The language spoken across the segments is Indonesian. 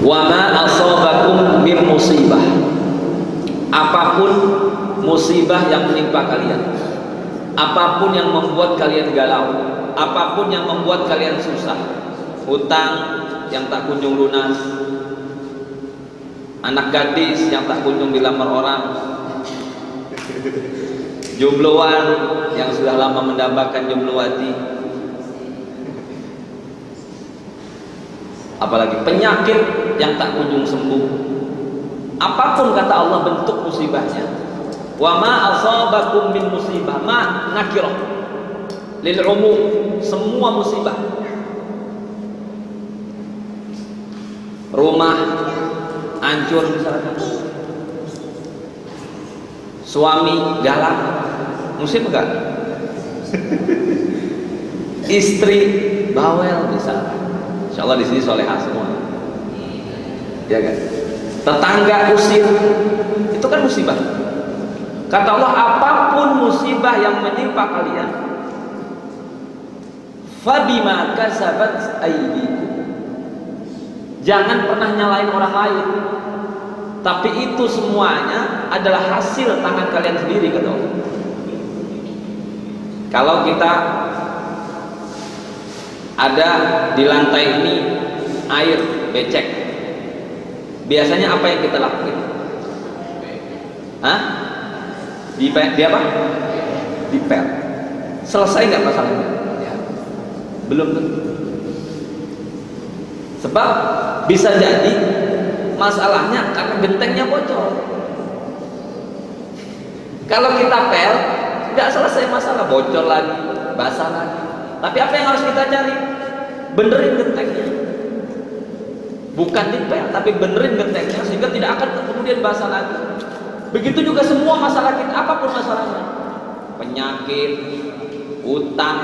Wa ma asabakum min musibah, apapun musibah yang menimpa kalian, apapun yang membuat kalian galau, apapun yang membuat kalian susah, hutang yang tak kunjung lunas, anak gadis yang tak kunjung dilamar orang, jombloan yang sudah lama mendambakan jomblowati, apalagi penyakit yang tak kunjung sembuh, apapun kata Allah bentuk musibahnya. Wa ma asabakum min musibah, ma nakirah lil umum, semua musibah. Rumah hancur misalkan, suami galak, musibah enggak? Istri bawel misalkan, insyaallah di sini solehah semua, ya kan? Tetangga usir, itu kan musibah. Kata Allah, apapun musibah yang menimpa kalian, fabima kasabat aydikum, jangan pernah nyalain orang lain, tapi itu semuanya adalah hasil tangan kalian sendiri, kata Allah. Kalau kita ada di lantai ini air becek, biasanya apa yang kita lakukan? Hah? Di apa? Dipel. Selesai nggak masalahnya? Ya. Belum tentu. Sebab bisa jadi masalahnya karena gentengnya bocor. Kalau kita pel, nggak selesai masalah, bocor lagi, basah lagi. Tapi apa yang harus kita cari? Benerin gentengnya. Bukan dipel, tapi benerin gentengnya sehingga tidak akan kemudian basah lagi. Begitu juga semua masalah kita, apapun masalahnya, penyakit, utang,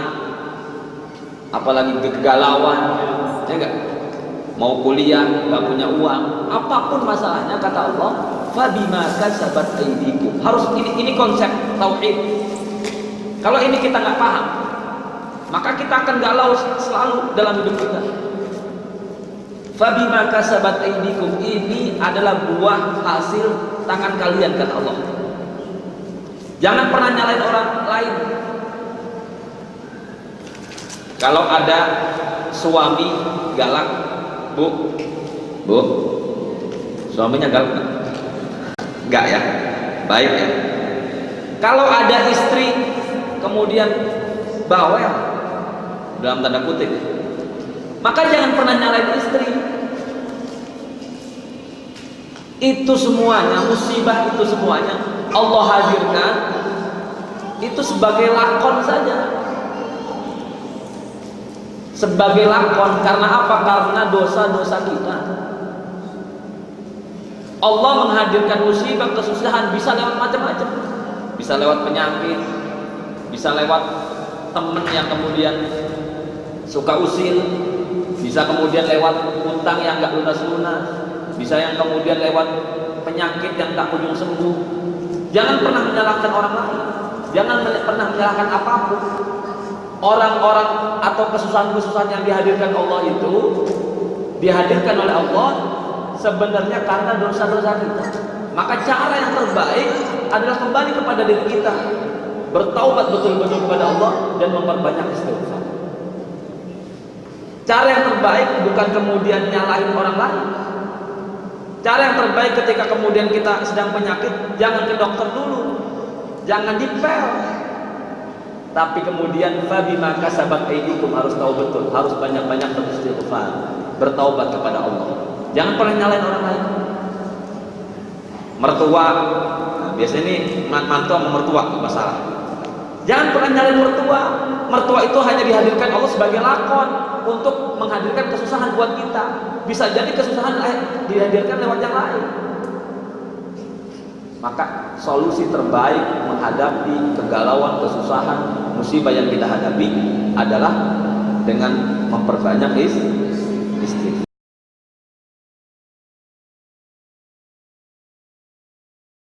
apalagi kegalauan, ya enggak? Mau kuliah, nggak punya uang, apapun masalahnya, kata Allah, fabima kasabat aydikum. Harus ini konsep tauhid. Kalau ini kita nggak paham, maka kita akan galau selalu dalam hidup kita. Fabima kasabat aydikum, ini adalah buah hasil tangan kalian, kata Allah. Jangan pernah nyalain orang lain. Kalau ada suami galak, bu, suaminya galak enggak ya? Baik ya. Kalau ada istri kemudian bawel, dalam tanda kutip, maka jangan pernah nyalain istri. Itu semuanya, musibah itu semuanya Allah hadirkan itu sebagai lakon saja, sebagai lakon. Karena apa? Karena dosa-dosa kita. Allah menghadirkan musibah, kesusahan bisa lewat macam-macam, bisa lewat penyakit, bisa lewat teman yang kemudian suka usil, bisa kemudian lewat utang yang nggak lunas-lunas, bisa yang kemudian lewat penyakit yang tak kunjung sembuh. Jangan pernah menyalahkan orang lain, jangan pernah menyalahkan apapun. Orang-orang atau kesusahan-kesusahan yang dihadirkan Allah itu dihadirkan oleh Allah sebenarnya karena dosa-dosa kita. Maka cara yang terbaik adalah kembali kepada diri kita, bertaubat betul-betul kepada Allah dan memperbanyak istighfar. Cara yang terbaik bukan kemudian nyalahin orang lain. Cara yang terbaik ketika kemudian kita sedang penyakit, jangan ke dokter dulu, jangan dipel, tapi kemudian fabima kasabat aydikum, harus tahu betul, harus banyak-banyak beristighfar, bertaubat kepada Allah. Jangan pernah nyalain orang lain. Mertua, nah, biasanya ini mantu sama mertua masalah. Jangan pernah nyalain mertua. Mertua itu hanya dihadirkan Allah sebagai lakon untuk menghadirkan kesusahan buat kita. Bisa jadi kesusahan dihadirkan lewat yang lain. Maka solusi terbaik menghadapi kegalauan, kesusahan, musibah yang kita hadapi adalah dengan memperbanyak